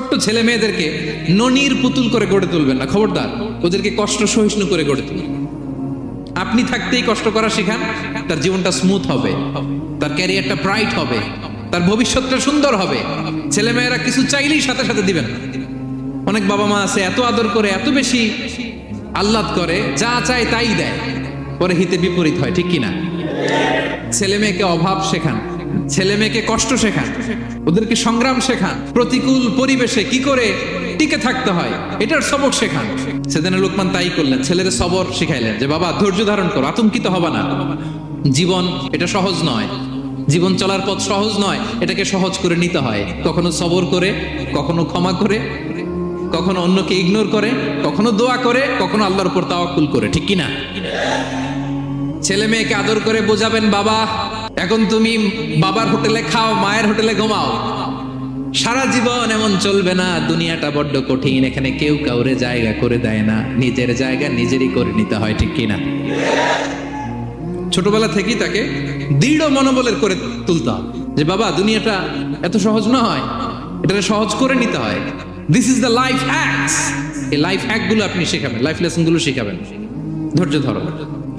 ছোট্ট ছেলে মেয়েদেরকে ননির পুতুল করে গড়ে তুলবেন না, খবরদার। ওদেরকে কষ্ট সহিষ্ণু করে গড়ে তুলবেন। আপনি থাকতেই কষ্ট করা শিখান, তার জীবনটা স্মুথ হবে, তার ক্যারিয়ারটা ব্রাইট হবে, তার ভবিষ্যৎটা সুন্দর হবে। ছেলে মেয়েরা কিছু চাইলেই সাথে সাথে দিবেন। অনেক বাবা মা আছে এত আদর করে, এত বেশি আহ্লাদ করে, যা চায় তাই দেয়, পরে হিতে বিপরীত হয়, ঠিক কিনা? ছেলে মেয়েকে অভাব শেখান, ছেলে মেয়েকে কষ্ট শেখান, ওদেরকে সংগ্রাম শেখান, প্রতিকূল পরিবেশে কি করে টিকে থাকতে হয় এটার সবক শেখান। সেদিন লোকমান তাই করলেন, ছেলেদের সবর শিখাইলেন যে বাবা ধৈর্য ধারণ করো, আতঙ্কিত হবা না। জীবন এটা সহজ নয়, জীবন চলার পথ সহজ নয়, এটাকে সহজ করে নিতে হয়। কখনো সবর করে, কখনো ক্ষমা করে, কখনো অন্যকে ইগনোর করে, কখনো দোয়া করে, কখনো আল্লাহর উপর তাওয়াক্কুল করে, ঠিক কিনা? ছেলে মেয়েকে আদর করে বোঝাবেন, বাবা এখন তুমি বাবার হোটেলে খাও, মায়ের হোটেলে ঘুমাও। সারা জীবন এমন চলবে না, দুনিয়াটা বড্ড কঠিন, এখানে কেউ কাউরে জায়গা করে দেয় না, নিজের জায়গা নিজেরই করে নিতে হয়, ঠিক কিনা? ছোটবেলা থেকেই তাকে দৃঢ় মনোবলের করে তুলতে হবে যে বাবা দুনিয়াটা এত সহজ নয়, এটা সহজ করে নিতে হয়। This is the life hacks. এই লাইফ হ্যাক গুলো আপনি শেখাবেন, লাইফ লেসন গুলো শেখাবেন। ধৈর্য ধরো,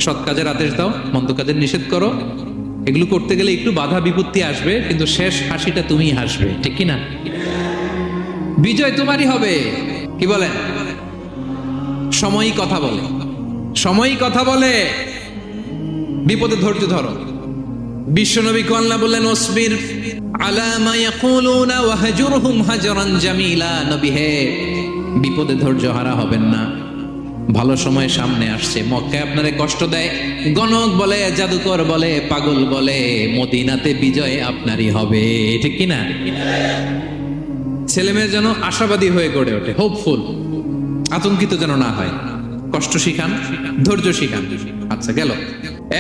সৎ কাজের আদেশ দাও, মন্দ কাজের নিষেধ করো। এগুলো করতে গেলে একটু বাধা বিপত্তি আসবে, কিন্তু শেষ হাসিটা তুমিই হাসবে, ঠিক কিনা? বিজয় তোমারই হবে। কি বলেন? সময়ই কথা বলে, সময়ই কথা বলে। বিপদে ধৈর্য ধরো। বিশ্বনবী আল্লাহ বললেন ওয়াসবির আলা মা ইয়াকুলুনা ওয়াহজুরহুম হাজরান জামিলা। নবী হে, বিপদে ধৈর্য হারা হবেন না। ভালো সময় সামনে আসছে, মক্কায় আপনারে কষ্ট দেয়, গণক বলে, জাদুকর বলে, পাগল বলে, মদিনাতে বিজয় আপনারই হবে, ঠিক কিনা? ছেলে মেয়ে যেন আশাবাদী হয়ে গড়ে ওঠে, হোপফুল, আতঙ্কিত যেন না হয়। কষ্ট শিখান, ধৈর্য শিখান। আচ্ছা গেল।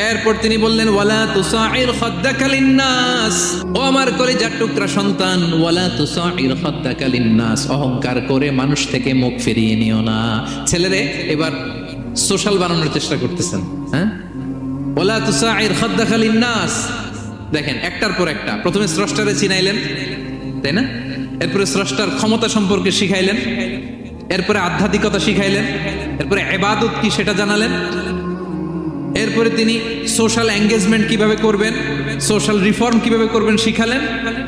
এরপর তিনি বললেন ওয়ালা তুসাইর খাদ্দাকা লিন্নাস। ও আমার কলিজার টুকরা সন্তান, ওয়ালা তুসাইর খাদ্দাকা লিন্নাস। অহংকার করে মানুষ থেকে মুখ ফিরিয়ে নিও না। ছেলেরে এবার সোশ্যাল বানানোর চেষ্টা করতেছেন, হ্যাঁ? ওয়ালা তুসাইর খাদ্দাকা লিন্নাস। দেখেন একটার পর একটা, প্রথমে স্রষ্টারে চিনাইলেন, তাই না? এরপরে স্রষ্টার ক্ষমতা সম্পর্কে শিখাইলেন, এরপরে আধ্যাত্মিকতা শিখাইলেন, এরপরে ইবাদত কি সেটা জানালেন, এরপরে তিনি সোশ্যাল এঙ্গেজমেন্ট কিভাবে করবেন, সোশ্যাল রিফর্ম কিভাবে করবেন শিখালেন।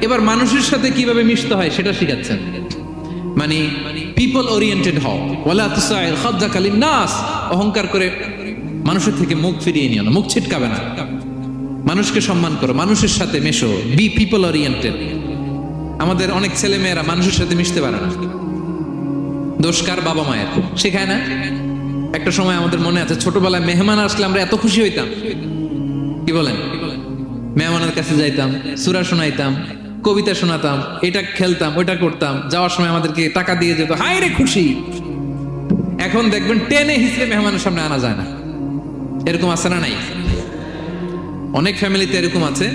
এবার মানুষের সাথে কিভাবে মিশতে হয় সেটা শিখাচ্ছেন। মানে পিপল ওরিয়েন্টেড হও। ওয়ালা তুসাইর খাদ্দাকা লিন্নাস। অহংকার করে মানুষের থেকে মুখ ফিরিয়ে নিও না, মুখ ছিটকাবে না। মানুষকে সম্মান করো, মানুষের সাথে মেশো, বি পিপল ওরিয়েন্টেড। আমাদের অনেক ছেলে মেয়েরা মানুষের সাথে মিশতে পারে না। দোষ কার? বাবা মায়ের, শেখায় না। একটা সময় আমাদের মনে আছে, ছোটবেলায় মেহমান আসলে আমরা এত খুশি হইতাম, কি বলেন? মেহমানের কাছে যাইতাম, সূরা শোনাইতাম, কবিতা শোনাতাম, এটা খেলতাম, ওইটা করতাম, যাওয়ার সময় আমাদেরকে টাকা দিয়ে যেত, হায় রে খুশি। এখন দেখবেন টেনে হিসেবে মেহমানের সামনে আনা যায় না। এরকম আছে না নাই? অনেক ফ্যামিলিতে এরকম আছে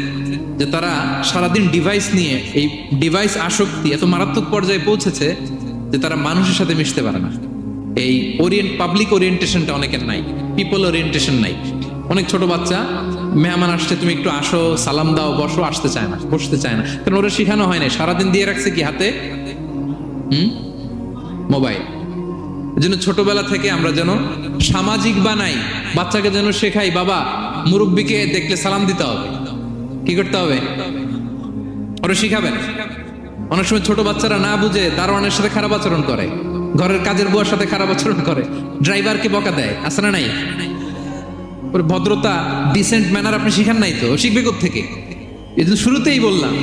যে তারা সারাদিন ডিভাইস নিয়ে, এই ডিভাইস আসক্তি এত মারাত্মক পর্যায়ে পৌঁছেছে যে তারা মানুষের সাথে মিশতে পারে না। এই পাবলিক ওরিয়েন্টেশনটা অনেকের নাই, পিপল ওরিয়েন্টেশন নাই। অনেক ছোট বাচ্চা, মেহমান আসছে, তুমি একটু আসো, সালাম দাও, বসো, আসতে চায় না, বসতে চায় না, কারণ ওরা শিখানো হয় না। সারাদিন দিয়ে রাখছে কি হাতে? মোবাইল। এজন্য ছোটবেলা থেকে আমরা যেন সামাজিক বানাই, বাচ্চাকে যেন শেখাই, বাবা মুরব্বীকে দেখলে সালাম দিতে হবে। কি করতে হবে? ওরা শিখাবেন। অনেক সময় ছোট বাচ্চারা না বুঝে দারোয়ানের সাথে খারাপ আচরণ করে, ঘরের কাজের বুয়ার সাথে খারাপ আচরণ করে, ড্রাইভারকে বকা দেয়, আছে না নাই? ওর ভদ্রতা, ডিসেন্ট ম্যানার আপনি শিখান নাই, তো শিখবে কোত্থেকে? এই জন্য শুরুতেই বললাম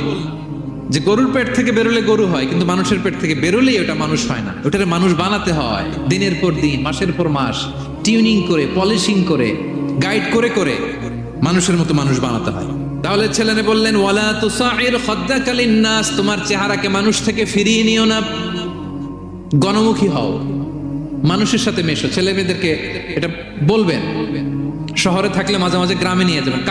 যে গরুর পেট থেকে বেরোলে গরু হয়, কিন্তু মানুষের পেট থেকে বেরোলেই ওটা মানুষ হয় না। ওটারে মানুষ বানাতে হয় দিনের পর দিন, মাসের পর মাস, টিউনিং করে, পলিশিং করে, গাইড করে করে মানুষের মতো মানুষ বানাতে হয়। তাহলে ছেলেনে বললেন ওয়ালা তুসাইর খাদ্দাকা লিন্নাস। তোমার চেহারাকে মানুষ থেকে ফিরিয়ে নিও না, গণমুখী হও, মানুষের সাথে মেশো। ছেলে মেয়েদেরকে এটা বলবেন। শহরে থাকলে মাঝে মাঝে গ্রামে নিয়ে যাবেন।